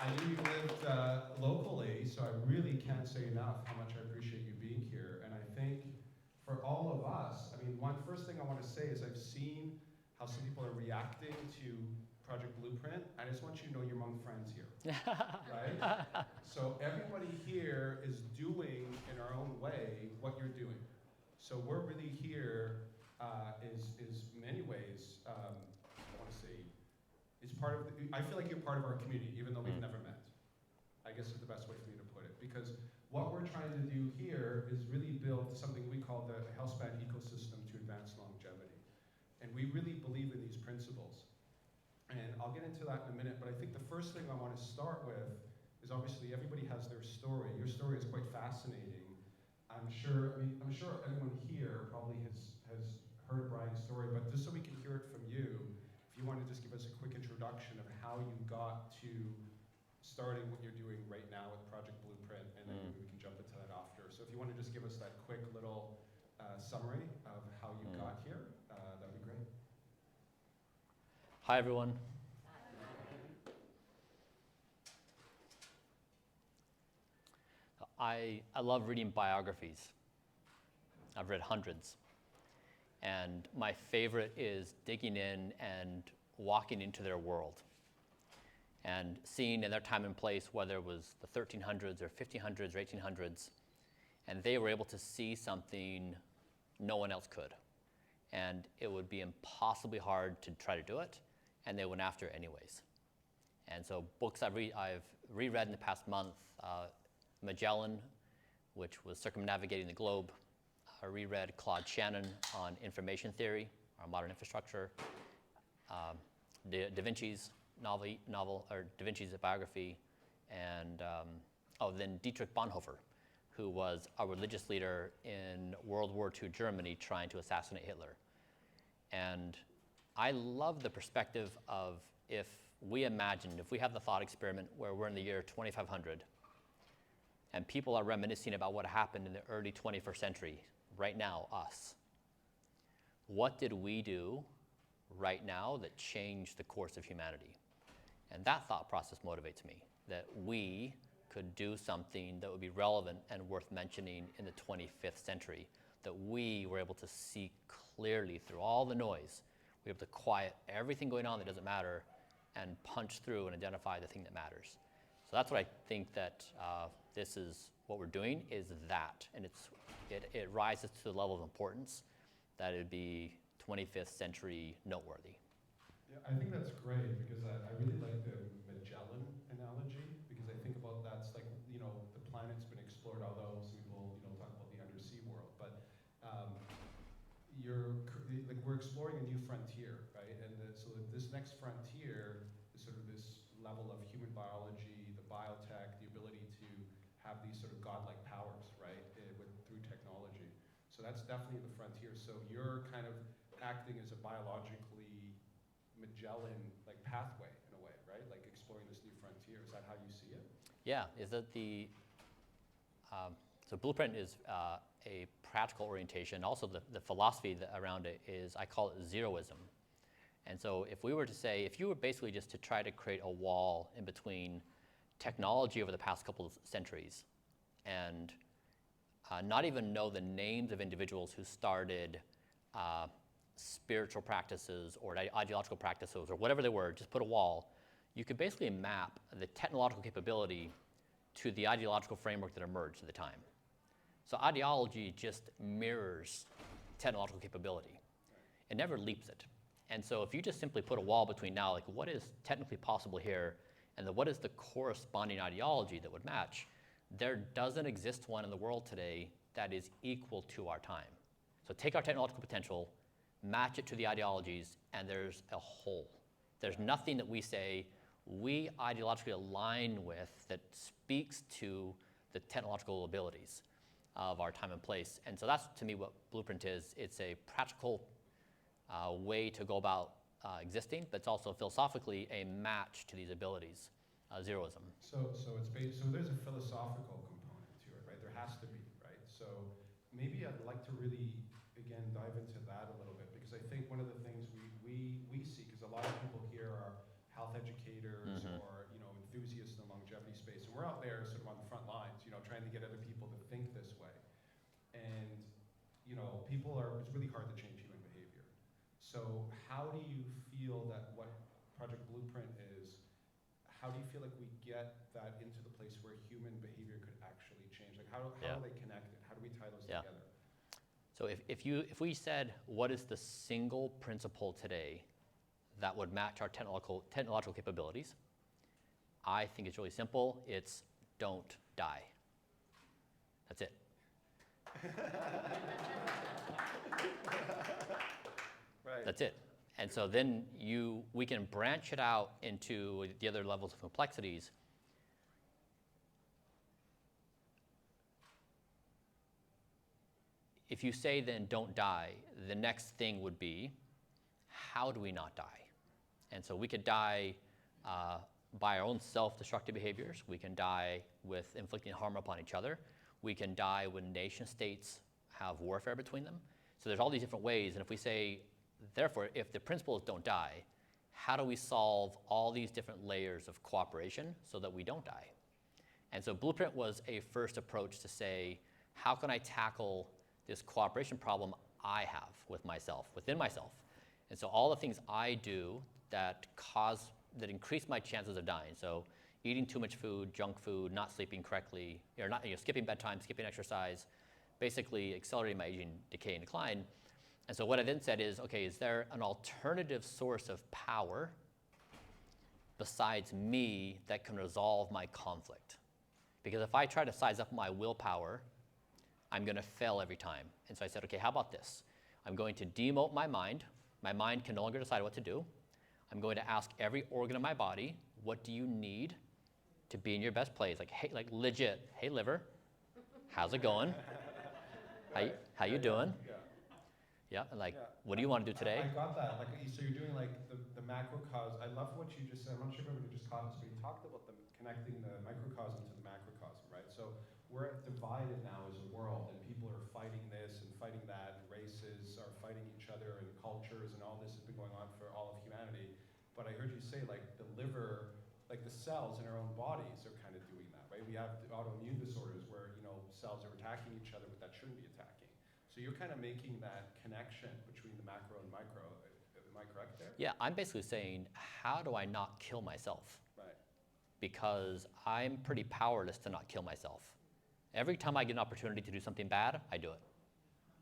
I knew you lived locally, so I really can't say enough how much I appreciate you being here. And I think for all of us, I mean, one first thing I want to say is I've seen how some people are reacting to Project Blueprint. I just want you to know you're among friends here, right? So everybody here is doing in our own way what you're doing. So we're really here is many ways, I want to say, is part of, I feel like you're part of our community, even though we've never met. I guess is the best way for me to put it. Because what we're trying to do here is really build something we call the healthspan ecosystem to advance longevity. And we really believe in these principles. And I'll get into that in a minute, but I think the first thing I want to start with is obviously everybody has their story. Your story is quite fascinating. I'm sure anyone here probably has heard Brian's story, but just so we can hear it from you, if you want to just give us a quick introduction of how you got to starting what you're doing right now with Project Blueprint, and then maybe we can jump into that after. So if you want to just give us that quick little summary of how you got here, that'd be great. Hi, everyone. I love reading biographies. I've read hundreds. And my favorite is digging in and walking into their world and seeing in their time and place, whether it was the 1300s or 1500s or 1800s, and they were able to see something no one else could. And it would be impossibly hard to try to do it, and they went after it anyways. And so books I've reread in the past month, Magellan, which was circumnavigating the globe. I reread Claude Shannon on information theory, our modern infrastructure. Da Vinci's novel, or Da Vinci's biography, and then Dietrich Bonhoeffer, who was a religious leader in World War II Germany trying to assassinate Hitler. And I love the perspective of if we have the thought experiment where we're in the year 2500 and people are reminiscing about what happened in the early 21st century, right now, us. What did we do right now that changed the course of humanity? And that thought process motivates me, that we could do something that would be relevant and worth mentioning in the 25th century, that we were able to see clearly through all the noise. We were able to quiet everything going on that doesn't matter and punch through and identify the thing that matters. So that's what I think that this is what we're doing, is that. And it rises to the level of importance that it would be 25th century noteworthy. Yeah, I think that's great because I really like the Magellan analogy because I think about that's like, the planet's been explored, although some people, talk about the undersea world, but we're exploring a new frontier, right? And so this next frontier is sort of this level of human biology, the biotech, the ability to have these sort of godlike powers, right, through technology. So that's definitely the frontier. So you're kind of acting as a biologically Magellan pathway in a way, right? Like exploring this new frontier. Is that how you see it? Yeah, is that so Blueprint is a practical orientation. Also the philosophy around it is, I call it zeroism. And so if you were basically just to try to create a wall in between technology over the past couple of centuries and not even know the names of individuals who started spiritual practices or ideological practices or whatever they were, just put a wall, you could basically map the technological capability to the ideological framework that emerged at the time. So ideology just mirrors technological capability. It never leaps it. And so if you just simply put a wall between now, what is technically possible here, and what is the corresponding ideology that would match, there doesn't exist one in the world today that is equal to our time. So take our technological potential, match it to the ideologies, and there's a whole. There's nothing that we say we ideologically align with that speaks to the technological abilities of our time and place. And so that's, to me, what Blueprint is. It's a practical way to go about existing, but it's also philosophically a match to these abilities, zeroism. So there's a philosophical component to it, right? There has to be, right? So maybe I'd like to really, again, dive into that a little bit, because I think one of the things we see, because a lot of people here are health educators or enthusiasts in there sort of on the front lines, trying to get other people to think this way. And, it's really hard to change human behavior. So how do you feel that what Project Blueprint is, how do you feel like we get that into the place where human behavior could actually change? Like how Yeah. are they connected? How do we tie those Yeah. together? So if we said, what is the single principle today that would match our technological capabilities, I think it's really simple. It's don't die. That's it. Right. That's it. And so then we can branch it out into the other levels of complexities. If you say then don't die, the next thing would be, how do we not die? And so we could die by our own self-destructive behaviors. We can die with inflicting harm upon each other. We can die when nation states have warfare between them. So there's all these different ways. And if we say, therefore, if the principle is don't die, how do we solve all these different layers of cooperation so that we don't die? And so Blueprint was a first approach to say, how can I tackle this cooperation problem I have with myself, within myself? And so all the things I do that increase my chances of dying. So eating too much food, junk food, not sleeping correctly, or not, skipping bedtime, skipping exercise, basically accelerating my aging, decay, and decline. And so what I then said is, okay, is there an alternative source of power besides me that can resolve my conflict? Because if I try to size up my willpower, I'm going to fail every time. And so I said, okay, how about this? I'm going to demote my mind. My mind can no longer decide what to do. I'm going to ask every organ of my body, what do you need to be in your best place? Like, hey, like legit, hey liver, how's it going? How you doing? Yeah, and what do you want to do today? I got that. So you're doing the macrocosm. I love what you just said. I'm not sure if everybody just caught this, but you talked about connecting the microcosm to the macrocosm, right? So we're divided now as a world, and people are fighting this and fighting that, and races are fighting each other, and cultures, and all this has been going on for all of humanity. But I heard you say the liver, the cells in our own bodies are kind of doing that, right? We have autoimmune disorders where cells are attacking each other, but that shouldn't be attacking. So you're kind of making that connection between the macro and micro. Am I correct there? Yeah, I'm basically saying, how do I not kill myself? Right. Because I'm pretty powerless to not kill myself. Every time I get an opportunity to do something bad, I do it.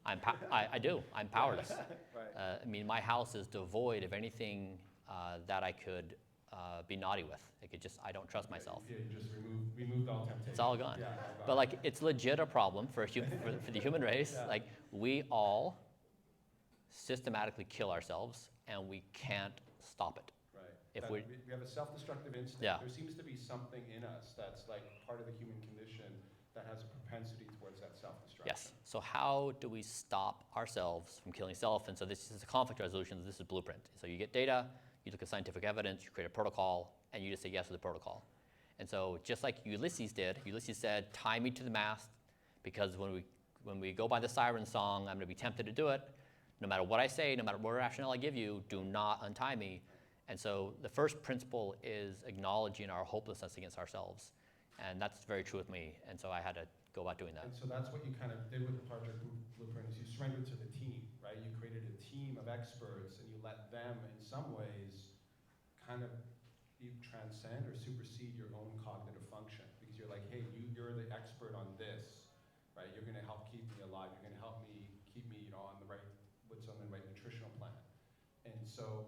I do. I'm powerless. Right. I mean, my house is devoid of anything that I could be naughty with. I don't trust myself. Yeah, you just removed all temptation. It's all gone. Yeah, But it's legit a problem for the human race. Yeah. We all systematically kill ourselves, and we can't stop it. Right. We have a self-destructive instinct. Yeah. There seems to be something in us that's part of the human condition that has a propensity towards that self-destruction. Yes. So how do we stop ourselves from killing self? And so this is a conflict resolution. This is Blueprint. So you get data, you look at scientific evidence, you create a protocol, and you just say yes to the protocol. And so just like Ulysses did, Ulysses said, tie me to the mast, because when we go by the siren song, I'm going to be tempted to do it. No matter what I say, no matter what rationale I give you, do not untie me. And so the first principle is acknowledging our hopelessness against ourselves. And that's very true with me. And so I had to go about doing that. And so that's what you kind of did with the Project Blueprint, is you surrendered to the team, right? You created a team of experts, and you let them, in some ways, kind of transcend or supersede your own cognitive function. Because you're like, hey, you're the expert on this, right? You're going to help keep me alive. You're going to help me keep me, on the right nutritional plan. And so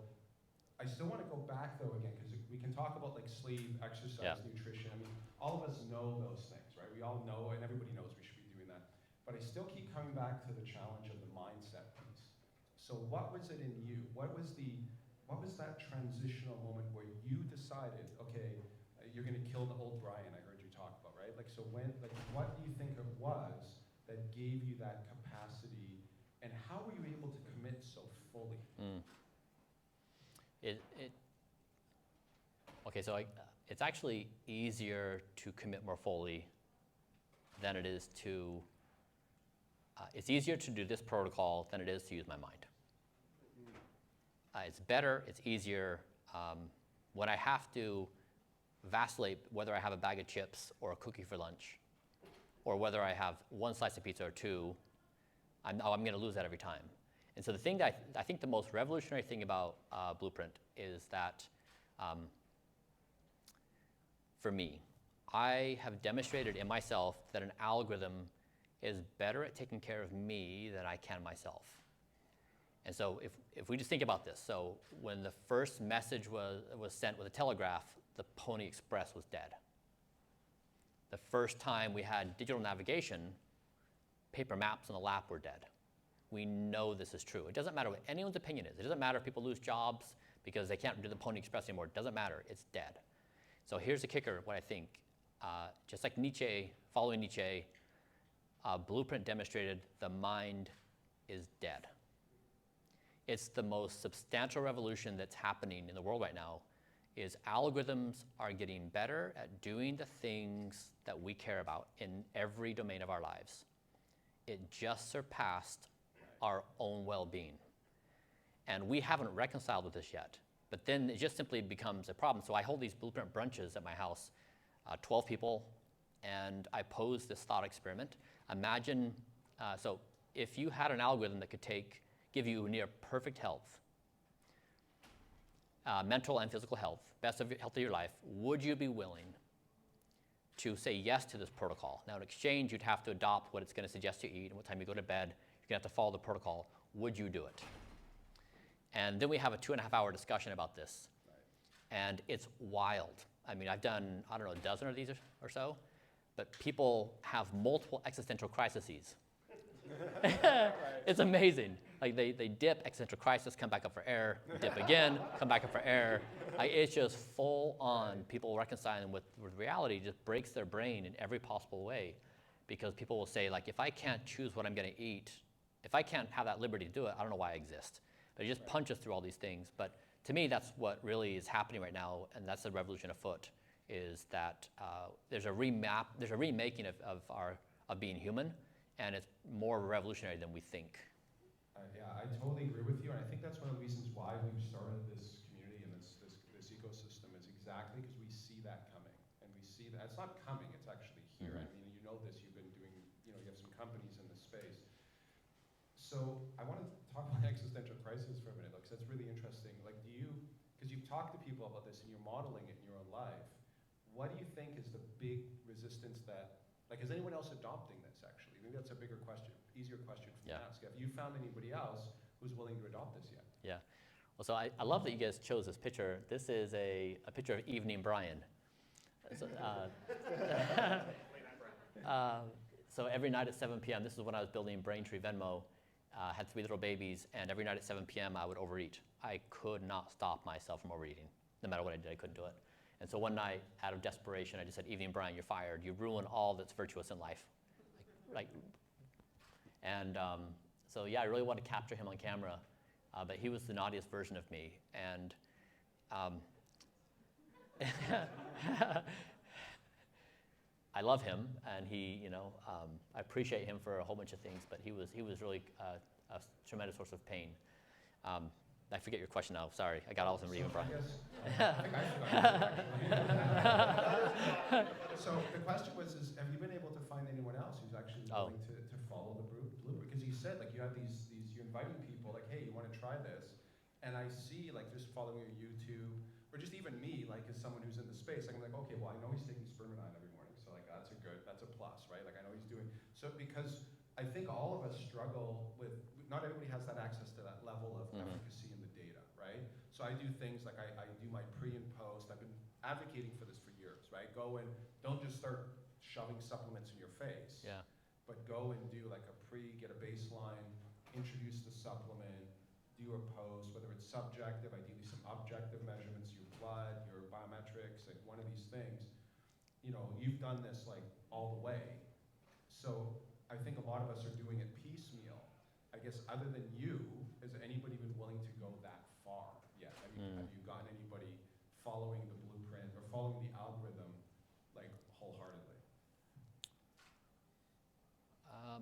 I still want to go back though again, because we can talk about sleep, exercise, nutrition. I mean, all of us know those things, right? We all know, and everybody knows we should be doing that. But I still keep coming back to the challenge of the mindset piece. So what was it in you? What was that transitional moment where you decided, okay, you're going to kill the old Brian I heard you talk about, right? So what do you think it was that gave you that capacity, and how were you able to commit so fully? Okay, so it's actually easier to commit more fully than it is to, it's easier to do this protocol than it is to use my mind. It's better, it's easier when I have to vacillate whether I have a bag of chips or a cookie for lunch, or whether I have one slice of pizza or two. I'm going to lose that every time. And so the thing that I think the most revolutionary thing about Blueprint is that, for me, I have demonstrated in myself that an algorithm is better at taking care of me than I can myself. And so if we just think about this, so when the first message was sent with a telegraph, the Pony Express was dead. The first time we had digital navigation, paper maps on the lap were dead. We know this is true. It doesn't matter what anyone's opinion is. It doesn't matter if people lose jobs because they can't do the Pony Express anymore. It doesn't matter. It's dead. So here's the kicker, what I think. Just like Nietzsche, following Nietzsche, Blueprint demonstrated the mind is dead. It's the most substantial revolution that's happening in the world right now, is algorithms are getting better at doing the things that we care about in every domain of our lives. It just surpassed our own well-being. And we haven't reconciled with this yet. But then it just simply becomes a problem. So I hold these Blueprint brunches at my house, 12 people, and I pose this thought experiment. Imagine, so if you had an algorithm that could give you near perfect health, mental and physical health, best of health of your life, would you be willing to say yes to this protocol? Now in exchange, you'd have to adopt what it's going to suggest you eat and what time you go to bed. You're going to have to follow the protocol. Would you do it? And then we have a 2.5-hour discussion about this. Right. And it's wild. I mean, I've done, I don't know, a dozen of these or so, but people have multiple existential crises. It's amazing. Like they dip, existential crisis, come back up for air, dip again, come back up for air. It's just full on people reconciling with reality. Just breaks their brain in every possible way, because people will say, like, if I can't choose what I'm going to eat, if I can't have that liberty to do it, I don't know why I exist. But it just punches through all these things. But to me, that's what really is happening right now, and that's the revolution afoot. Is that there's a remaking of being human, and it's more revolutionary than we think. Yeah, I totally agree with you, and I think that's one of the reasons why we've started this community and this ecosystem is exactly because we see that coming, and we see that it's not coming; it's actually here. Mm-hmm. I mean, you know this. You've been doing, you have some companies in this space. So I want to talk about existential crisis for a minute, because that's really interesting. Like, because you've talked to people about this and you're modeling it in your own life. What do you think is the big resistance that, like, is anyone else adopting this actually? Maybe that's a bigger question, easier question for me to ask. Have you found anybody else who's willing to adopt this yet? Yeah. Well, so I love that you guys chose this picture. This is a picture of Evening Brian. So, so every night at 7 p.m., this is when I was building Braintree Venmo, had 3 little babies, and every night at 7 p.m. I would overeat. I could not stop myself from overeating. No matter what I did, I couldn't do it. And so one night, out of desperation, I just said, "Evening Brian, you're fired. You ruin all that's virtuous in life." And so yeah, I really wanted to capture him on camera, but he was the naughtiest version of me. And I love him, and he, I appreciate him for a whole bunch of things, but he was really a tremendous source of pain. I forget your question now. Sorry, I got all of them reading, Brian. So the question was: have you been able to find anyone else who's actually willing to follow the blueprint? Because you said, like, you have you're inviting people, like, hey, you want to try this, and I see, like, just following your YouTube, or just even me, like, as someone who's in the space, like, I'm like, okay, well, I know he's taking spermidine every morning, so like that's a plus, right? Like, I know he's doing so, because I think all of us struggle with. Not everybody has that access to that level of efficacy in the data, right? So I do things like I do my pre and post. I've been advocating for this for years, right? Go and don't just start shoving supplements in your face, but go and do like a get a baseline, introduce the supplement, do a post, whether it's subjective, ideally some objective measurements, your blood, your biometrics, like one of these things. You've done this like all the way. So I think a lot of us are doing it piecemeal. I guess other than you, has anybody been willing to go that far yet? Have you gotten anybody following the blueprint or following the algorithm like wholeheartedly?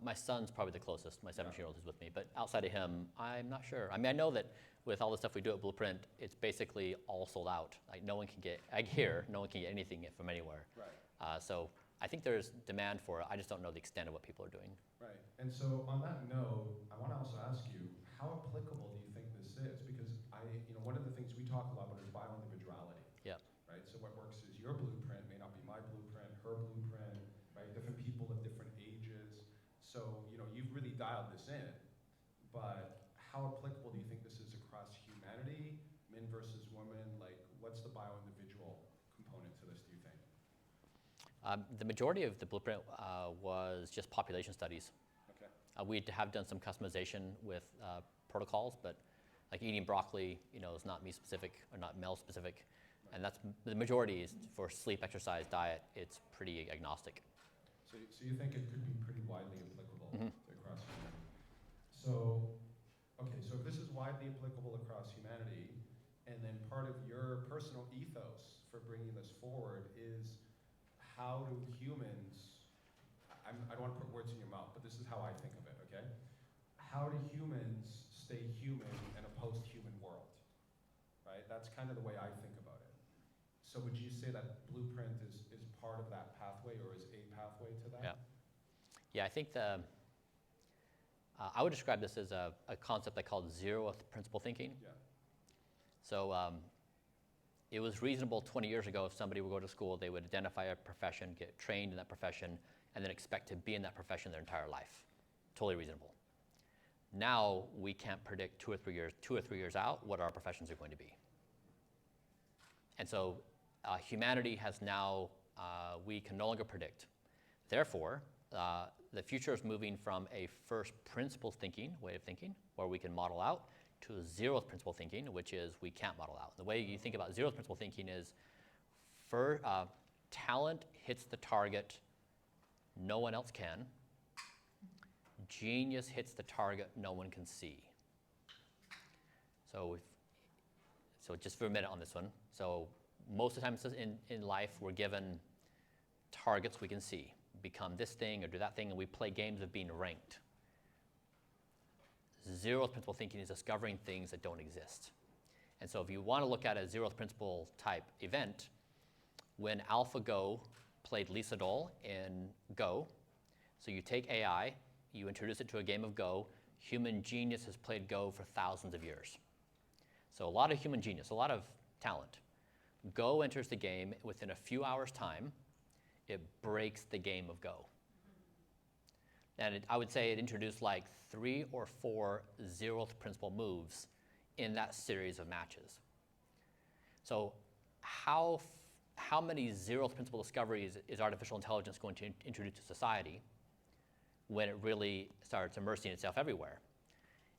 My son's probably the closest. My 7-year-old is with me, but outside of him, I'm not sure. I mean, I know that with all the stuff we do at Blueprint, it's basically all sold out. Like no one can get, no one can get anything from anywhere. Right. So I think there's demand for it. I just don't know the extent of what people are doing. Right. And so on that note, I want to also ask you, how applicable do you think this is? Because one of the things we talk a lot about is bioindividuality. Yeah. Right. So what works is your blueprint may not be my blueprint, her blueprint, right? Different people at different ages. So you've really dialed this in, but how applicable do you think this is across humanity, men versus women? Like, what's the bioindividual component to this, do you think? The majority of the Blueprint was just population studies. Okay. We have done some customization with protocols, but like eating broccoli, is not me specific or not male specific. Right. And that's the majority is for sleep, exercise, diet. It's pretty agnostic. So you think it could be pretty widely applicable across humanity? So if this is widely applicable across humanity, and then part of your personal ethos for bringing this forward is how do humans, I don't want to put words in your mouth, but this is how I think of it, okay? How do humans stay human in a post-human world, right? That's kind of the way I think about it. So would you say that Blueprint is part of that pathway, or is a pathway to that? Yeah. Yeah, I think I would describe this as a concept I call zeroth principle thinking. Yeah. So it was reasonable 20 years ago if somebody would go to school, they would identify a profession, get trained in that profession, and then expect to be in that profession their entire life. Totally reasonable. Now we can't predict 2 or 3 years out what our professions are going to be. And so humanity has now, we can no longer predict. Therefore, the future is moving from a first principles way of thinking, where we can model out, to zeroth principle thinking, which is we can't model out. The way you think about zeroth principle thinking is talent hits the target no one else can. Genius hits the target no one can see. So just for a minute on this one. So most of the time in life, we're given targets we can see. Become this thing or do that thing, and we play games of being ranked. Zeroth principle thinking is discovering things that don't exist. And so if you want to look at a zeroth principle type event, when AlphaGo played Lisa Dole in Go, so you take AI, you introduce it to a game of Go, human genius has played Go for thousands of years. So a lot of human genius, a lot of talent. Go enters the game within a few hours' time, it breaks the game of Go. And I would say it introduced like 3 or 4 zeroth principle moves in that series of matches. So how many zeroth principle discoveries is artificial intelligence going to introduce to society when it really starts immersing itself everywhere?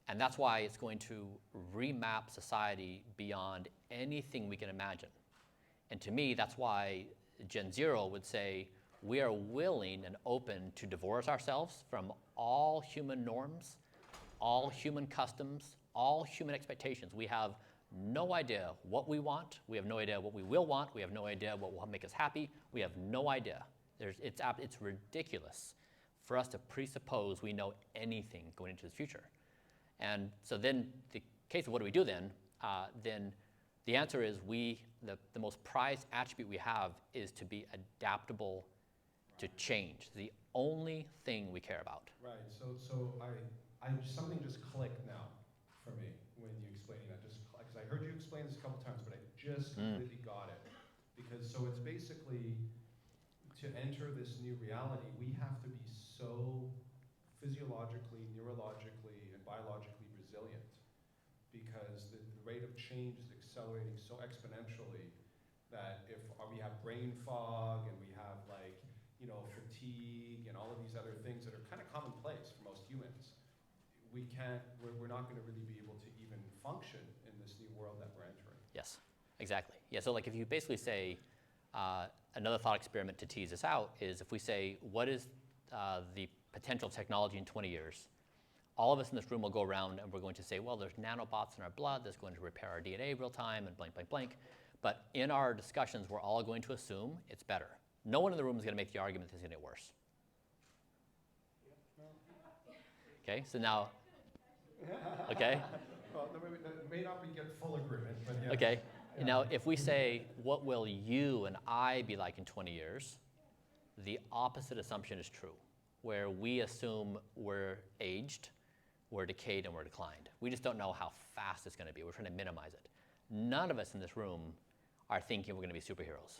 And that's why it's going to remap society beyond anything we can imagine. And to me, that's why Gen Zero would say, we are willing and open to divorce ourselves from all human norms, all human customs, all human expectations. We have no idea what we want. We have no idea what we will want. We have no idea what will make us happy. We have no idea. It's ridiculous for us to presuppose we know anything going into the future. And so then the case of what do we do then? Then the answer is the most prized attribute we have is to be adaptable to change. The only thing we care about. Right. So something just clicked now for me when you explaining that. Just because I heard you explain this a couple times, but I just completely got it. Because so it's basically to enter this new reality, we have to be so physiologically, neurologically, and biologically resilient, because the rate of change is accelerating so exponentially that if we have brain fog and we have fatigue and all of these other things that are kind of commonplace for most humans, we're not going to really be able to even function in this new world that we're entering. Yes, exactly. Yeah, so like if you basically say, another thought experiment to tease this out is if we say, what is the potential of technology in 20 years? All of us in this room will go around and we're going to say, well, there's nanobots in our blood that's going to repair our DNA real time and blank, blank, blank. But in our discussions, we're all going to assume it's better. No one in the room is going to make the argument that it's going to get worse. Okay, so now, okay? Well, no, it may not be get full agreement, but yeah. Okay. Yeah. Now, if we say, what will you and I be like in 20 years? The opposite assumption is true, where we assume we're aged, we're decayed, and we're declined. We just don't know how fast it's going to be. We're trying to minimize it. None of us in this room are thinking we're going to be superheroes,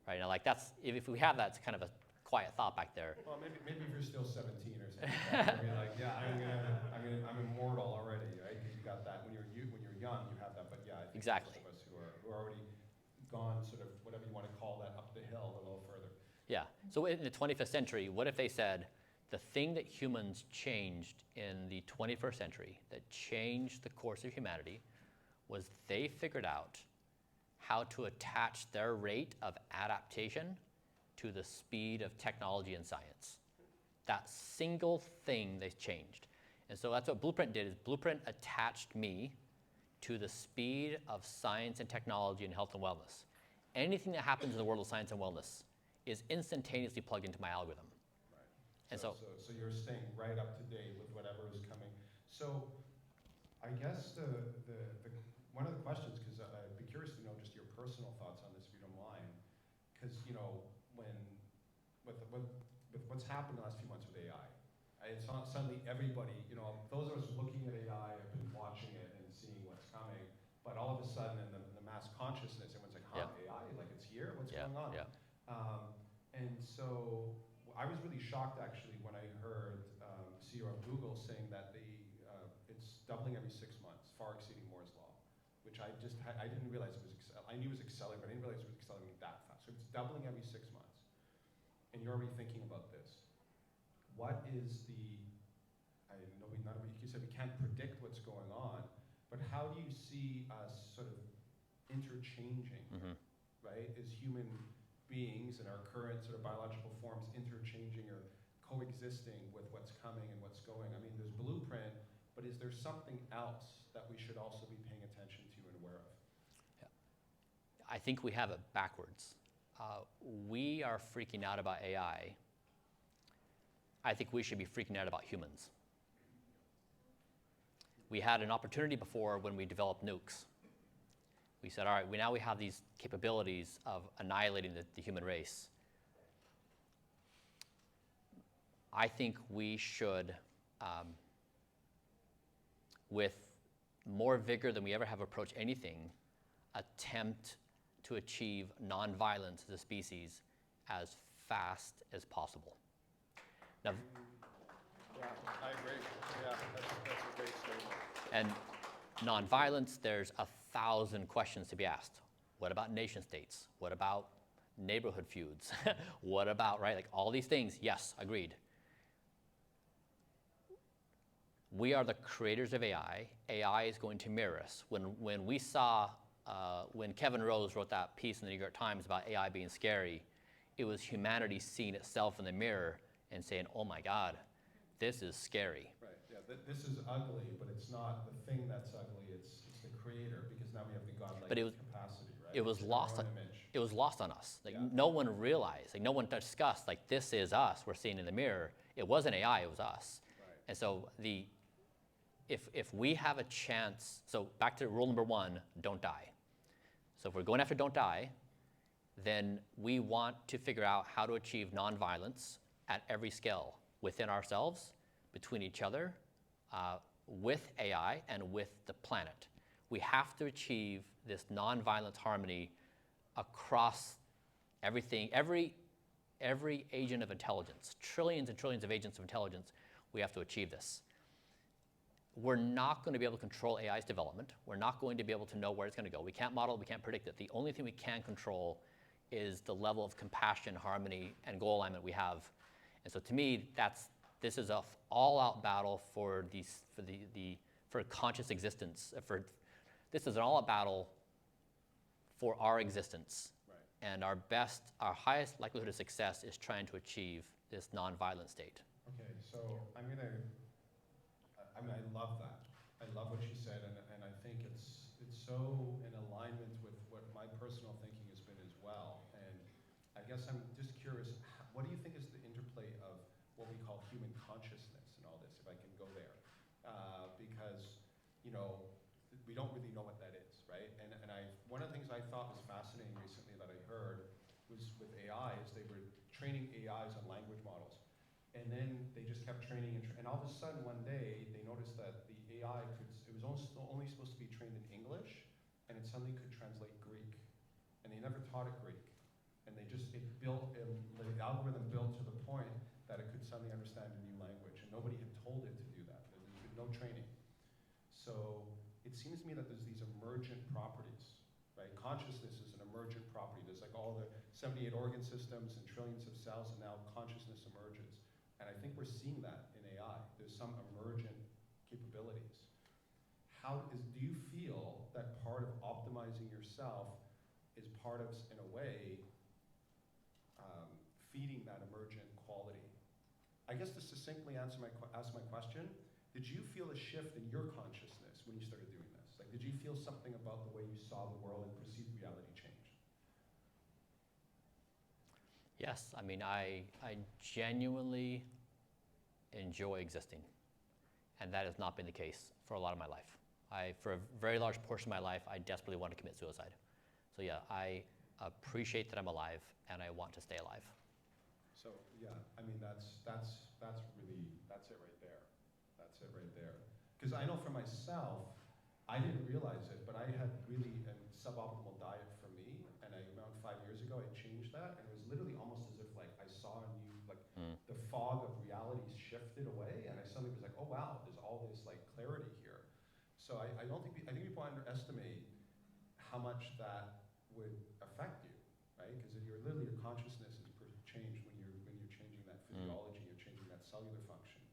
right? Now, like that's if we have that, it's kind of a quiet thought back there. Well, maybe if you're still 17 or something, like you're like, yeah, I'm immortal already, right? Because you got that when you're young, you have that. But yeah, I think Exactly. most of us who are already gone, sort of whatever you want to call that, up the hill a little further. Yeah. So in the 25th century, what if they said the thing that humans changed in the 21st century, that changed the course of humanity, was they figured out how to attach their rate of adaptation to the speed of technology and science. That single thing they changed. And so that's what Blueprint did, is Blueprint attached me to the speed of science and technology and health and wellness. Anything that happens in the world of science and wellness is instantaneously plugged into my algorithm. Right. And so you're staying right up to date with whatever is coming. So I guess the one of the questions, because I'd be curious to know just your personal thoughts on this, if you don't mind, because when with what's happened the last few months with AI, it's not suddenly everybody, those of us looking at AI have been watching it and seeing what's coming, but all of a sudden in the mass consciousness, everyone's like, huh, Yeah. AI, like it's here, what's Yeah, going on? yeah. And so I was really shocked actually when I heard CEO of Google saying that it's doubling every 6 months, far exceeding Moore's law, which I didn't realize it was. I knew it was accelerating, but I didn't realize it was accelerating that fast. So it's doubling every 6 months, and you're already thinking about this. What is the? I know you said we can't predict what's going on, but how do you see us sort of interchanging, right? As human beings in our current sort of biological forms interchanging or coexisting with what's coming and what's going. I mean, there's Blueprint, but is there something else that we should also be paying attention to and aware of? I think we have it backwards. We are freaking out about AI. I think we should be freaking out about humans. We had an opportunity before when we developed nukes. We said, all right, now we have these capabilities of annihilating the human race. I think we should, with more vigor than we ever have approached anything, attempt to achieve nonviolence as a species as fast as possible. Now, yeah, I agree. Yeah, that's a great statement. And nonviolence, there's 1,000 questions to be asked. What about nation states? What about neighborhood feuds? What about, right, like all these things? Yes, agreed. We are the creators of AI. AI is going to mirror us. When we saw, when Kevin Rose wrote that piece in the New York Times about AI being scary, it was humanity seeing itself in the mirror and saying, oh my God, this is scary. Right, yeah, this is ugly, but it's not the thing that's ugly, it's the creator, because now we have the godlike capacity, right? It was lost on, image. it was lost on us. Like Yeah. no one realized, like no one discussed, like this is us, we're seeing in the mirror. It wasn't AI, it was us. Right. And so if we have a chance, so back to rule number 1, don't die. So if we're going after don't die, then we want to figure out how to achieve nonviolence at every scale, within ourselves, between each other, with AI, and with the planet. We have to achieve this nonviolent harmony across everything, every agent of intelligence, trillions and trillions of agents of intelligence. We have to achieve this. We're not going to be able to control AI's development. We're not going to be able to know where it's going to go. We can't model it, we can't predict it. The only thing we can control is the level of compassion, harmony, and goal alignment we have. And so to me, this is an all-out battle for conscious existence. This is an all-out battle for our existence. Right. And our highest likelihood of success is trying to achieve this nonviolent state. Okay, so I love that. I love what you said, and I think it's so in alignment with what my personal thinking has been as well. And I guess I'm just curious, what do you think is the interplay of what we call human consciousness and all this, if I can go there? Because, we don't really know what that is, right? And one of the things I thought was fascinating recently that I heard was with AI is they were training AIs on language models. And then they just kept training, and all of a sudden one day they noticed that the AI it was only supposed to be trained in English, and it suddenly could translate Greek. And they never taught it Greek. And the algorithm built to the point that it could suddenly understand a new language, and nobody had told it to do that. There was no training. So it seems to me that there's these emergent properties, right? Consciousness is an emergent property. There's like all the 78 organ systems and trillions of cells, and now consciousness emerges. And I think we're seeing that in AI. There's some emergent capabilities. Do you feel that part of optimizing yourself is part of, in a way, feeding that emergent quality? I guess to succinctly ask my question, did you feel a shift in your consciousness when you started doing this? Like, did you feel something about the way you saw the world and perceived reality change? Yes, I mean, I genuinely enjoy existing, and that has not been the case for a lot of my life. For a very large portion of my life, I desperately want to commit suicide. So yeah, I appreciate that I'm alive, and I want to stay alive. So yeah, I mean that's it right there. That's it right there. Because I know for myself, I didn't realize it, but I had really a suboptimal diet for me, and around 5 years ago I changed that, and it was literally almost as if like I saw a new the fog of reality shifted away, and I suddenly was like, oh wow, there's all this like clarity here. So I think people underestimate how much that would affect you, right? Because your consciousness is changed when you're changing that physiology, you're changing that cellular function.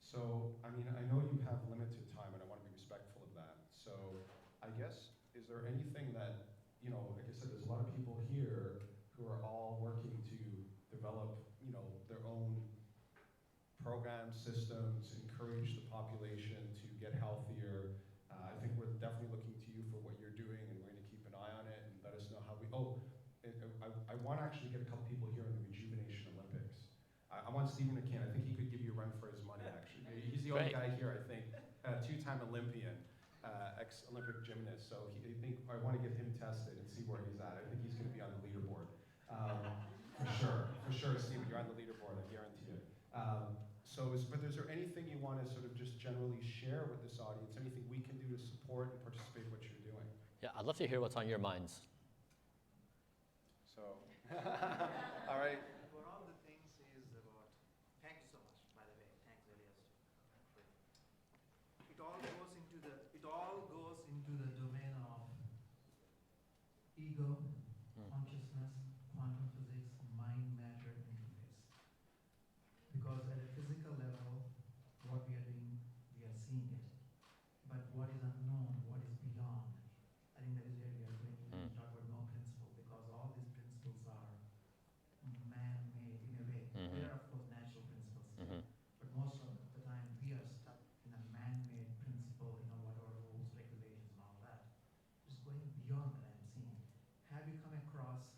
So I mean, I know you have limited time, and I want to be respectful of that. So I guess, is there anything that, you know, like I said, there's a lot of people here who are all working to develop, you know, their own programs, systems, encourage the population to get healthier. I think we're definitely looking to you for what you're doing, and we're going to keep an eye on it and let us know how I want to actually get a couple people here in the Rejuvenation Olympics. I want Stephen McCann. I think he could give you a run for his money, actually. He's the only guy here, I think, two-time Olympian, ex-Olympic gymnast. So I want to get him tested and see where he's at. I think he's going to be on the leaderboard. For sure, Stephen, you're on the leaderboard, I guarantee it. But is there anything you want to sort of just generally share with this audience? Anything we can do to support and participate in what you're doing? Yeah, I'd love to hear what's on your minds. So, all right. One of the things is about, thank you so much, by the way, thanks Elias. It all goes into the domain of ego, consciousness, quantum physics, mind-matter interface. Because at a physical level, what we are doing, we are seeing it. But what is unknown, what is beyond, I think that is where we are going to talk about no principle, because all these principles are man-made in a way. There are, of course, natural principles too, but most of the time we are stuck in a man-made principle, you know, whatever rules, regulations, and all that. Just going beyond that I'm seeing. Have you come across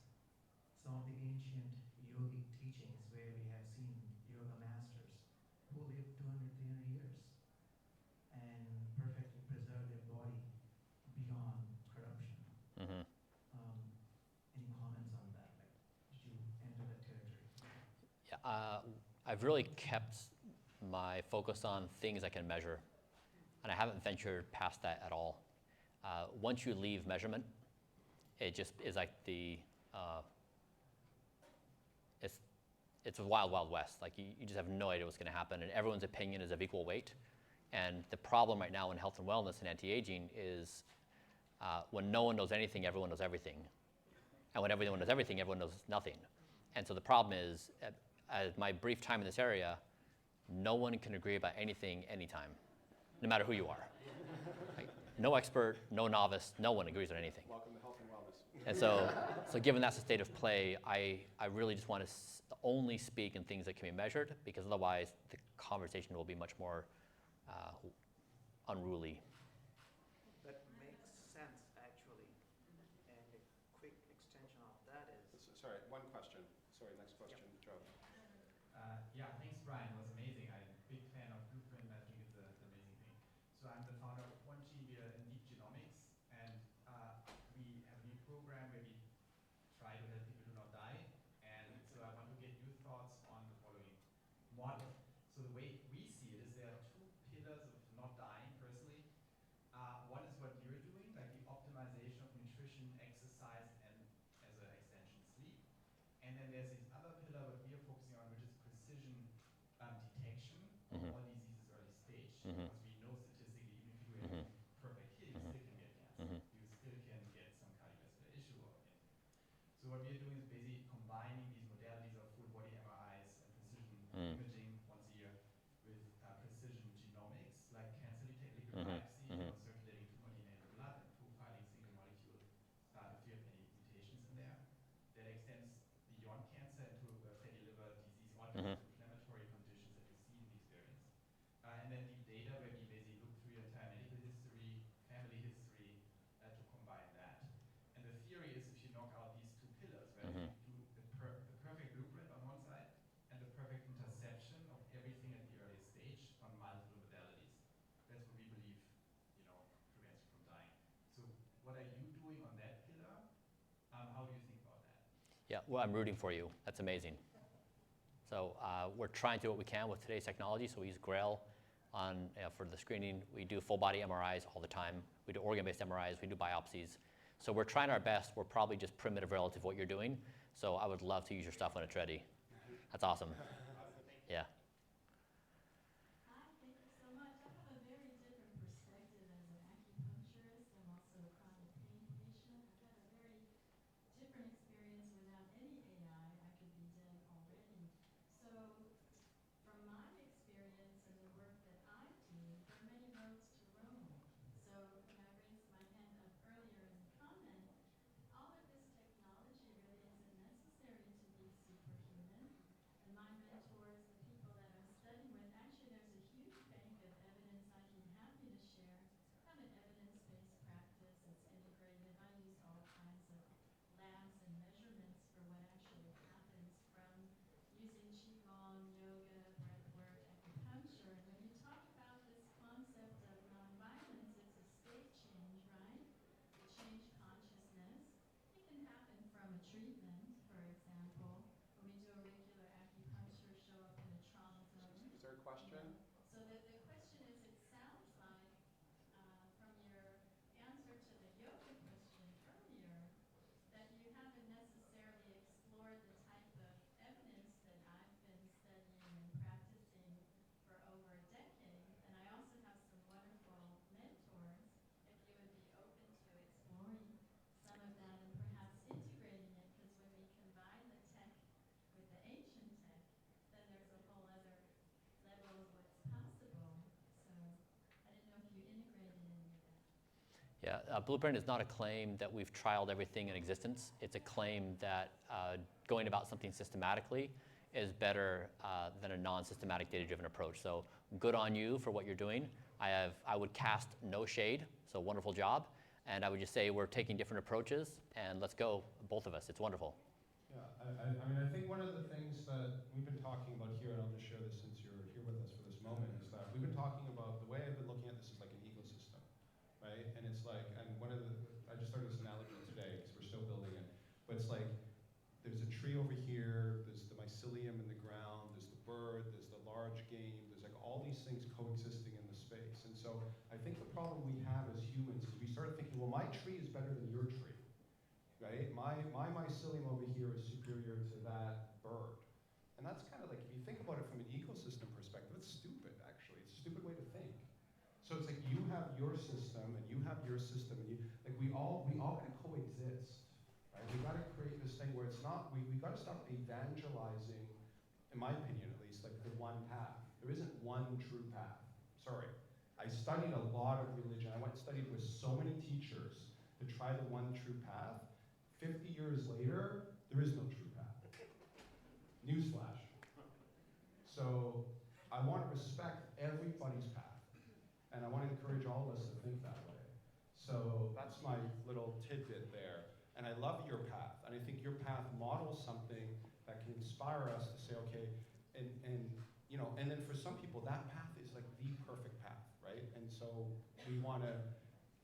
some of the ancient yogic teachings where we have seen yoga masters who lived 200, 300 years and perfectly preserved their body beyond corruption? Any comments on that? Like, did you enter that territory? Yeah, I've really kept my focus on things I can measure, and I haven't ventured past that at all. Once you leave measurement, it just is like it's a wild, wild west. Like you just have no idea what's going to happen, and everyone's opinion is of equal weight. And the problem right now in health and wellness and anti-aging is when no one knows anything, everyone knows everything. And when everyone knows everything, everyone knows nothing. And so the problem is, at my brief time in this area, no one can agree about anything, anytime, no matter who you are. Like, no expert, no novice, no one agrees on anything. Welcome to Health and Wellness. And so given that's the state of play, I really just want to only speak in things that can be measured, because otherwise the conversation will be much more unruly. That makes sense, actually. And a quick extension of that is... Sorry, one question. Sorry, next question, Joe. Yeah, thanks, Brian. It was amazing. I'm a big fan of Blueprint. I think it's an amazing thing. So I'm the founder of One Chi. We are a deep then there's this other pillar what we are focusing on, which is precision detection of Mhm. all diseases early stage. Mhm. Because we know statistically, even if you do Mhm. everything perfect here, you Mhm. still can get cancer. Mhm. You still can get some cardiovascular issue or anything. So what we are doing is basically combining these modalities of full body MRIs and precision Mm. imaging once a year with precision genomics, like cancer liquid Mhm. biopsy, Mhm. circulating tumor DNA in the blood, and profiling single molecule if you have any mutations in there. That extends beyond cancer into fatty liver disease, all kinds Mhm. of inflammatory conditions that you see in these variants. And then deep data, where we basically look through your entire medical history, family history, to combine that. And the theory is if you knock out these two pillars, right, Mhm. if you do the perfect blueprint on one side and the perfect interception of everything at the earliest stage on multiple modalities, that's what we believe, prevents you from dying. So what are you doing on that pillar? How do you think about that? Yeah, well, I'm rooting for you. That's amazing. So we're trying to do what we can with today's technology. So we use GRAIL for the screening. We do full body MRIs all the time. We do organ-based MRIs. We do biopsies. So we're trying our best. We're probably just primitive relative to what you're doing. So I would love to use your stuff when it's ready. That's awesome. Yeah. Hi, thank you so much. I have a very different perspective as an acupuncturist. I'm also a chronic pain patient. I've had a very different experience without any AI. I could be dead already. So from my experience and the work that I do, there are many roads to Rome. So when I raised my hand up earlier in the comment, all of this technology really isn't necessary to be superhuman. And my mentors, the people that I'm studying with, actually there's a huge bank of evidence I'd be happy to share. I have an evidence-based practice that's integrated. I use all kinds of labs and measurements for what actually happens from using Qigong, yoga, breath work, acupuncture. And when you talk about this concept of nonviolence, it's a state change, right? To change consciousness. It can happen from a treatment, for example. When we do a regular acupuncture, show up in a trauma zone. Is there a question? So the question is, it sounds like from your answer to the yoga question earlier, that you haven't necessarily explored the type of evidence that I've been studying and practicing for over a decade. And I also have some wonderful mentors, if you would be open to exploring some of that and perhaps integrating it, because when we combine the tech with the ancient tech, then there's a whole other level of what's possible. So I didn't know if you integrated any of that. Yeah, Blueprint is not a claim that we've trialed everything in existence. It's a claim that going about something systematically is better than a non-systematic data-driven approach. So good on you for what you're doing. I would cast no shade, so wonderful job. And I would just say we're taking different approaches, and let's go, both of us. It's wonderful. Yeah, I mean, I think one of the things that we've been talking about here, and I'll just share this since you're here with us for this moment, is that we've been talking about, the way I've been looking at this is like an ecosystem, right? And it's like, and I just started this analogy today because we're still building it, but it's like, there's a tree over here, there's the mycelium in the ground, there's the bird, there's the large game, there's like all these things coexisting in the space. And so I think the problem we have as humans is we start thinking, well, my tree is better than your tree. Right? My mycelium over here is superior to that bird. And that's kind of like, if you think about it from an ecosystem perspective, it's stupid, actually. It's a stupid way to think. So it's like you have your system and you have your system, and we all gotta coexist, right? We gotta create this thing where it's not, we gotta stop evangelizing, in my opinion at least, like the one path. There isn't one true path. Sorry. I studied a lot of religion. I went and studied with so many teachers to try the one true path. 50 years later, there is no true path. Newsflash. So I want to respect everybody's path. And I want to encourage all of us to think that way. So that's my little tidbit there. And I love your path. And I think your path models something that can inspire us to say, okay, and then for some people, that path is like the perfect path, right? And so we want to,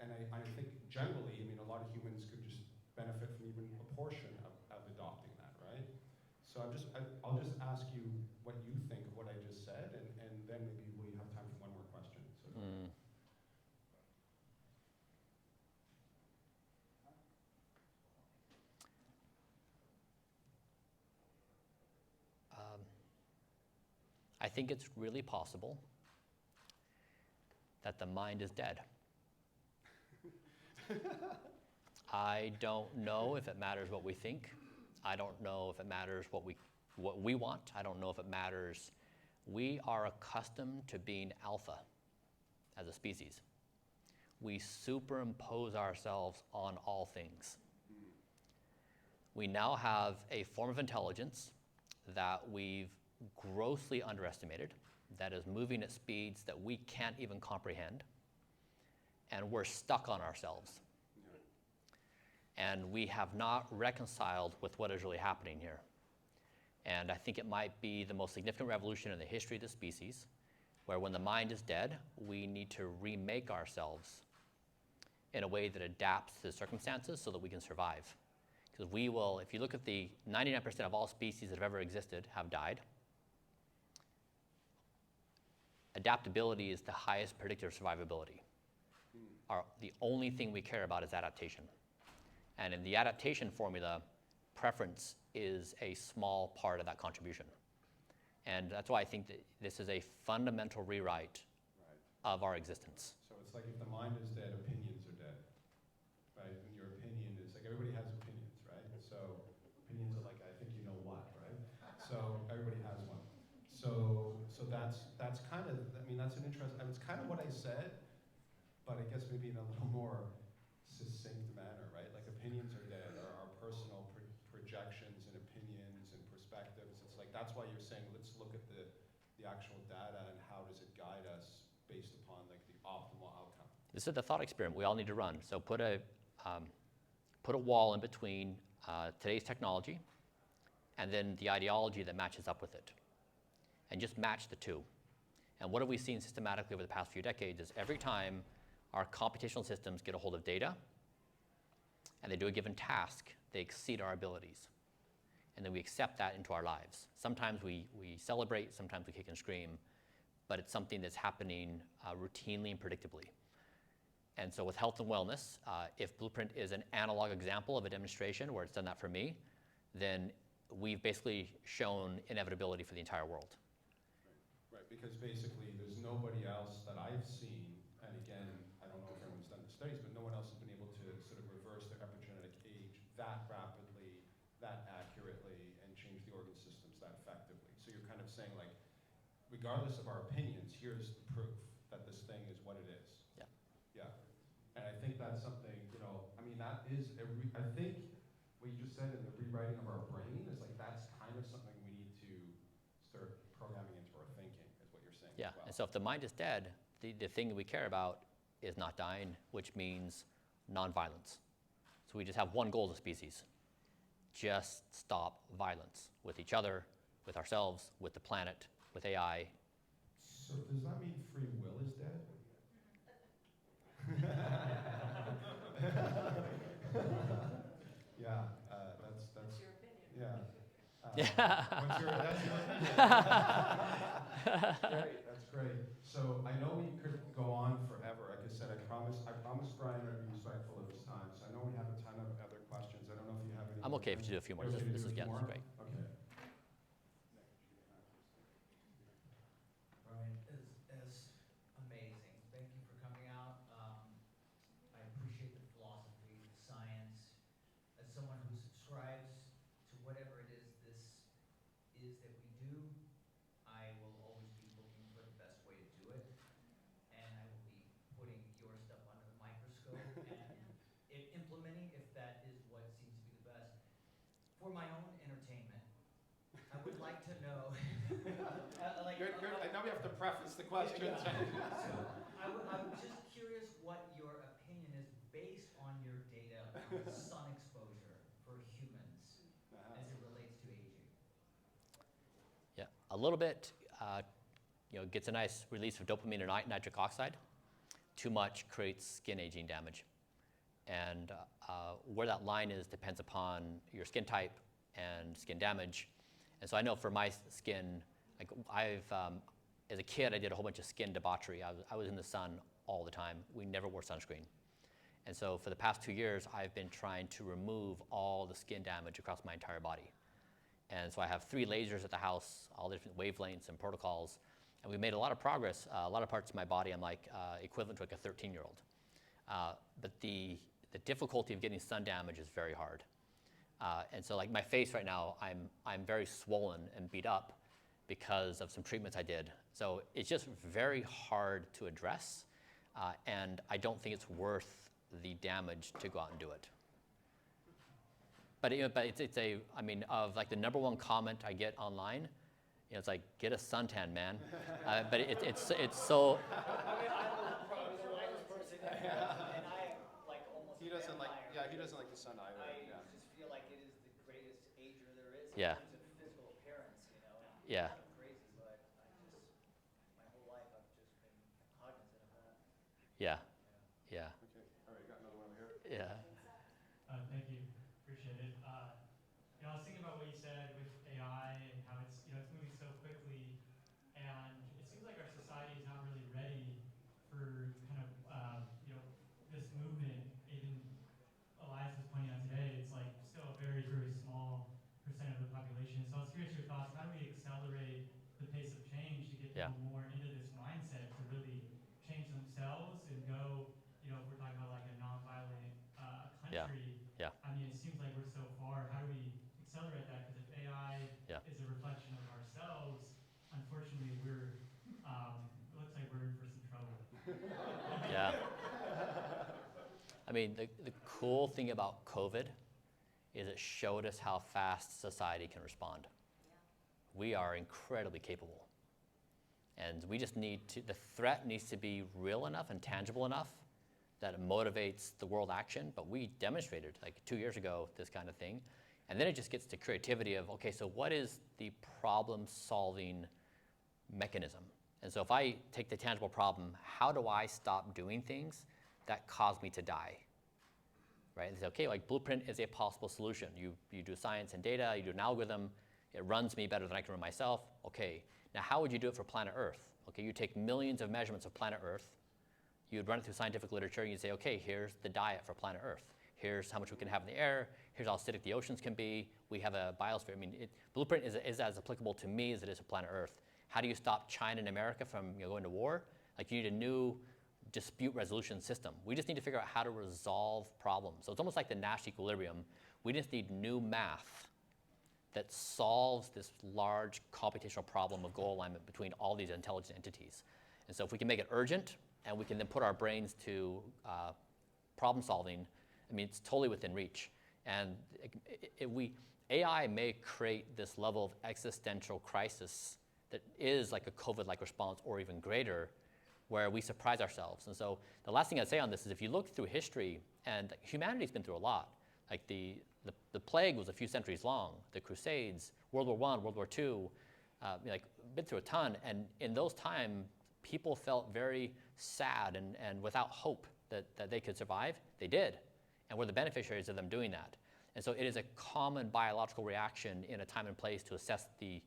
and I think generally, I mean, a lot of humans could just benefit from even a portion of adopting that, right? So I'll just ask you what you think of what I just said, and then maybe we have time for one more question. So. I think it's really possible that the mind is dead. I don't know if it matters what we think. I don't know if it matters what we want. I don't know if it matters. We are accustomed to being alpha as a species. We superimpose ourselves on all things. We now have a form of intelligence that we've grossly underestimated, that is moving at speeds that we can't even comprehend, and we're stuck on ourselves. And we have not reconciled with what is really happening here. And I think it might be the most significant revolution in the history of the species, where when the mind is dead, we need to remake ourselves in a way that adapts to the circumstances so that we can survive. Because we will, if you look at the 99% of all species that have ever existed have died. Adaptability is the highest predictor of survivability. The only thing we care about is adaptation. And in the adaptation formula, preference is a small part of that contribution. And that's why I think that this is a fundamental rewrite of our existence. So it's like if the mind is dead, opinions are dead, right? And your opinion is, like, everybody has opinions, right? So opinions are like, I think you know what, right? So everybody has one. So that's kind of, I mean, that's an interesting, it's kind of what I said, but I guess maybe in a little more succinct manner, right? Like opinions are dead, or our personal projections and opinions and perspectives. It's like, that's why you're saying, let's look at the actual data and how does it guide us based upon like the optimal outcome. This is the thought experiment we all need to run. So put a wall in between today's technology and then the ideology that matches up with it. And just match the two. And what have we seen systematically over the past few decades is every time our computational systems get a hold of data and they do a given task, they exceed our abilities. And then we accept that into our lives. Sometimes we celebrate, sometimes we kick and scream, but it's something that's happening routinely and predictably. And so with health and wellness, if Blueprint is an analog example of a demonstration where it's done that for me, then we've basically shown inevitability for the entire world. Right, because basically there's nobody else that I've seen, and again, I don't know if anyone's done the studies, but no one else has been able to sort of reverse their epigenetic age that rapidly, that accurately, and change the organ systems that effectively. So you're kind of saying, like, regardless of our opinions, here's the proof that this thing is what it is. Yeah. Yeah. And I think that's something, you know, I mean, that is, I think what you just said in the rewriting of our brain is like, that's kind of something we need to start programming into our thinking, is what you're saying. Yeah, as well. and so if the mind is dead, the thing that we care about is not dying, which means nonviolence. So we just have one goal as a species. Just stop violence with each other, with ourselves, with the planet, with AI. So does that mean free will is dead? Yeah, that's your opinion. Yeah. What's your, that's your opinion. Great, that's great. So I know we could go on forever. Like I said, I promised Brian I'd be respectful of his time. So I know we have a ton of other questions. I don't know if you have any. I'm okay if you do a few more. You're okay to This do is a few more? great. Okay. Brian, is amazing. Thank you for coming out. I appreciate the philosophy, the science. As someone who subscribes to whatever it is this is that we do, I will always be looking for the best way to do it. And I will be putting your stuff under the microscope and implementing if that is what seems to be the best. For my own entertainment, I would like to know. Good. Now we have to preface the questions. I'm just curious what your opinion is based on your data on sun exposure for humans as it relates to aging. Yeah, a little bit, gets a nice release of dopamine and nitric oxide. Too much creates skin aging damage. And where that line is depends upon your skin type and skin damage. And so I know for my skin, like as a kid, I did a whole bunch of skin debauchery. I was in the sun all the time. We never wore sunscreen. And so for the past 2 years, I've been trying to remove all the skin damage across my entire body. And so I have 3 lasers at the house, all different wavelengths and protocols. And we made a lot of progress. A lot of parts of my body, I'm like equivalent to like a 13-year-old. But the difficulty of getting sun damage is very hard. And so like my face right now, I'm very swollen and beat up because of some treatments I did. So it's just very hard to address. And I don't think it's worth the damage to go out and do it. But I mean, of like the #1 comment I get online, it's like, get a suntan, man. But it's so. I mean, I'm the lightest person ever, and I like almost. He doesn't like, yeah, he doesn't like the sun either. I Yeah. just feel like it is the greatest ager there is Yeah. in terms of physical appearance, you know. And Yeah. I'm crazy, but I just my whole life I've just been cognizant of that. Yeah. Yeah. Okay. All right. Got another one over here. Yeah. Thank you. Appreciate it. I was thinking about what you said with AI and how it's it's moving so quickly, and it seems like our society is not really ready for kind of this movement. Even Elias was pointing out today, it's like still a very, very small percent of the population. So I was curious your thoughts. How do we accelerate the pace of change to get Yeah. people more into this mindset to really change themselves and go? If we're talking about like a nonviolent Yeah. country. Yeah. I mean, it seems like we're so far. How do we accelerate that? Because if AI Yeah. is a reflection of ourselves, unfortunately, it looks like we're in for some trouble. Yeah. I mean, the cool thing about COVID is it showed us how fast society can respond. We are incredibly capable. And we just the threat needs to be real enough and tangible enough that it motivates the world action. But we demonstrated like 2 years ago this kind of thing. And then it just gets to creativity of, okay, so what is the problem solving mechanism? And so if I take the tangible problem, how do I stop doing things that cause me to die? Right? And say, okay, like Blueprint is a possible solution. You do science and data, you do an algorithm, it runs me better than I can run myself. Okay, now how would you do it for planet Earth? Okay, you take millions of measurements of planet Earth, you'd run it through scientific literature, and you'd say, okay, here's the diet for planet Earth. Here's how much we can have in the air, here's how acidic the oceans can be, we have a biosphere. I mean, Blueprint is as applicable to me as it is to planet Earth. How do you stop China and America from going to war? Like you need a new dispute resolution system. We just need to figure out how to resolve problems. So it's almost like the Nash equilibrium. We just need new math that solves this large computational problem of goal alignment between all these intelligent entities. And so if we can make it urgent, and we can then put our brains to problem solving, I mean, it's totally within reach. And AI may create this level of existential crisis that is like a COVID-like response or even greater, where we surprise ourselves. And so the last thing I'd say on this is if you look through history, and humanity's been through a lot. Like the plague was a few centuries long, the Crusades, World War I, World War II, like been through a ton. And in those times, people felt very sad and without hope that they could survive. They did, and we're the beneficiaries of them doing that. And so it is a common biological reaction in a time and place to assess the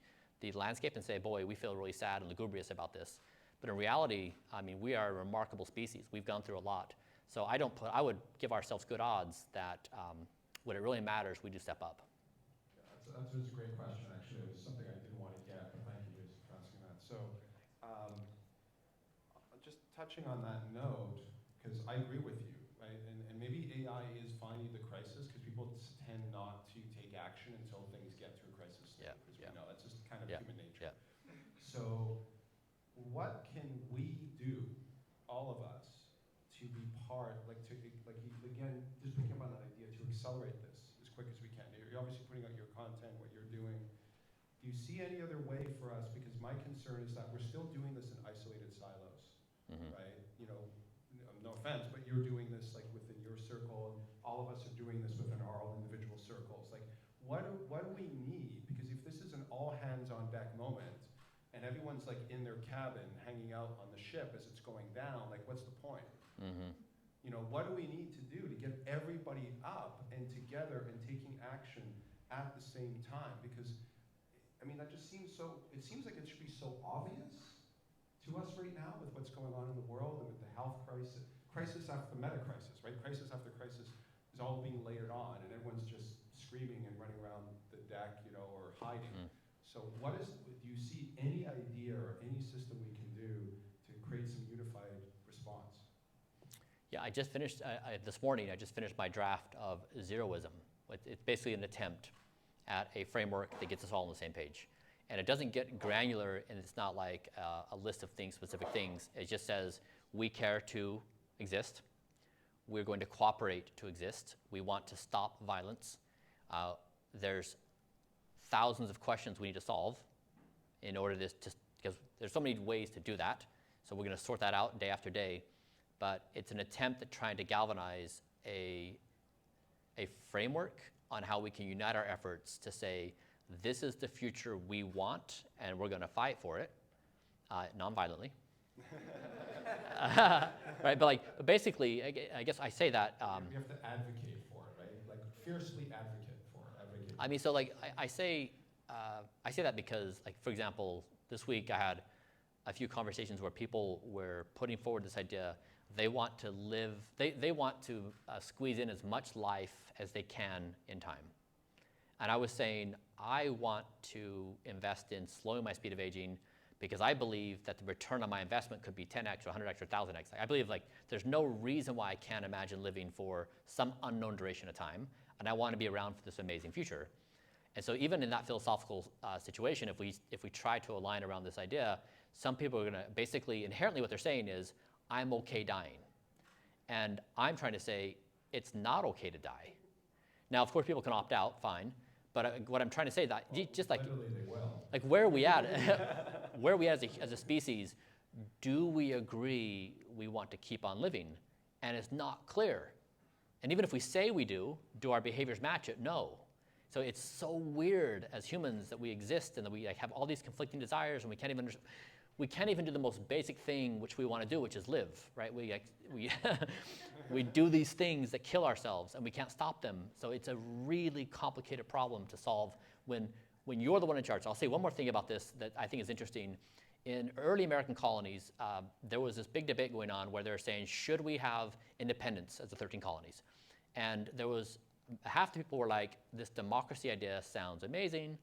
landscape and say, boy, we feel really sad and lugubrious about this. But in reality, I mean, we are a remarkable species. We've gone through a lot. So I would give ourselves good odds that when it really matters, we do step up. Yeah, that's a great question, actually. It was something I didn't want to get, but thank you for asking that. So just touching on that note, because I agree with you, right? And maybe AI is finding the crisis because people tend not to take action until things get to a crisis state, because we know that's just kind of human nature. So what can we do, all of us, to be part, again, just picking up on that idea, to accelerate this as quick as we can? You're obviously putting out your content, what you're doing. Do you see any other way for us? Because my concern is that we're still doing this in isolated silos, right? No offense, but you're doing this like within your circle, and all of us are doing this within our own individual circles. Like, what do we need? Because if this is an all hands on deck moment, and everyone's like in their cabin hanging out on the ship as it's going down, like what's the point? What do we need to do to get everybody up and together and taking action at the same time? Because, I mean, that just seems it seems like it should be so obvious to us right now with what's going on in the world and with the health crisis after the meta crisis, right? Crisis after crisis is all being layered on, and everyone's just screaming and running around the deck, or dividing. Mm. So do you see any idea or any system we can do to create some unified response? Yeah, I just finished, this morning, I just finished my draft of Zeroism. It's basically an attempt at a framework that gets us all on the same page. And it doesn't get granular, and it's not like a list of things, specific things. It just says, we care to exist. We're going to cooperate to exist. We want to stop violence. There's thousands of questions we need to solve in order because there's so many ways to do that. So we're going to sort that out day after day. But it's an attempt at trying to galvanize a framework on how we can unite our efforts to say, this is the future we want, and we're going to fight for it, non-violently. Right, but basically, I guess I say that. We have to advocate for it, right? Like fiercely advocate. I mean, so like I say that because, like, for example, this week I had a few conversations where people were putting forward this idea. They want to live. They want to squeeze in as much life as they can in time. And I was saying, I want to invest in slowing my speed of aging because I believe that the return on my investment could be 10x or 100x or 1000x. I believe there's no reason why I can't imagine living for some unknown duration of time, and I want to be around for this amazing future. And so even in that philosophical situation, if we try to align around this idea, some people are going to basically, inherently what they're saying is, I'm okay dying. And I'm trying to say, it's not okay to die. Now, of course, people can opt out, fine. But what I'm trying to say is that just like, literally they will. Like where are we at? Where are we at as a species? Do we agree we want to keep on living? And it's not clear. And even if we say we do our behaviors match it? No. So it's so weird as humans that we exist and that we have all these conflicting desires, and we can't even do the most basic thing which we want to do, which is live, right? We do these things that kill ourselves, and we can't stop them. So it's a really complicated problem to solve when you're the one in charge. I'll say one more thing about this that I think is interesting. In early American colonies, there was this big debate going on where they were saying, should we have independence as the 13 colonies? And there was half the people were like, this democracy idea sounds amazing.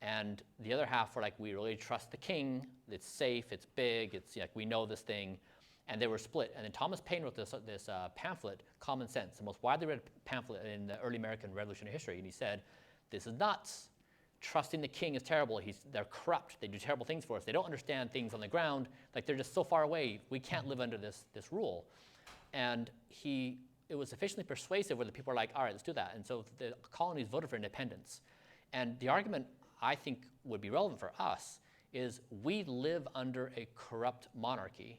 And the other half were like, we really trust the king. It's safe, it's big, it's like, we know this thing. And they were split. And then Thomas Paine wrote this pamphlet, Common Sense, the most widely read pamphlet in the early American Revolutionary history. And he said, this is nuts. Trusting the king is terrible. They're corrupt. They do terrible things for us. They don't understand things on the ground. Like, they're just so far away. We can't live under this rule. And it was sufficiently persuasive where the people were like, all right, let's do that. And so the colonies voted for independence. And the argument I think would be relevant for us is we live under a corrupt monarchy,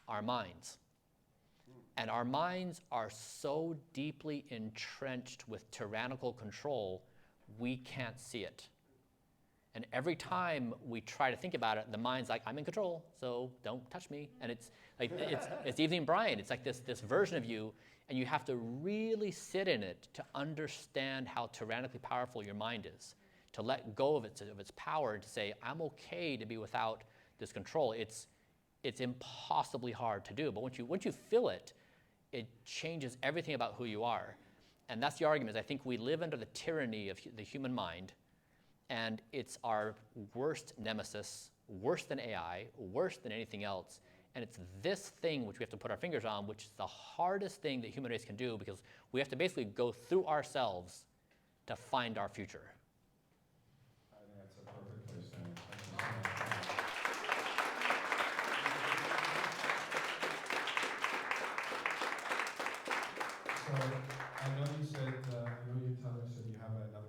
our minds. And our minds are so deeply entrenched with tyrannical control, we can't see it. And every time we try to think about it, the mind's like, I'm in control, so don't touch me. And it's like, it's Evening Brian. It's like this version of you, and you have to really sit in it to understand how tyrannically powerful your mind is, to let go of its power, and to say, I'm okay to be without this control. It's impossibly hard to do, but once you feel it, it changes everything about who you are. And that's the argument, is I think we live under the tyranny of the human mind, and it's our worst nemesis, worse than AI, worse than anything else. And it's this thing which we have to put our fingers on, which is the hardest thing that human race can do, because we have to basically go through ourselves to find our future. I think that's a perfect place to end. Thank you so much. So I know you said, Tyler said you have another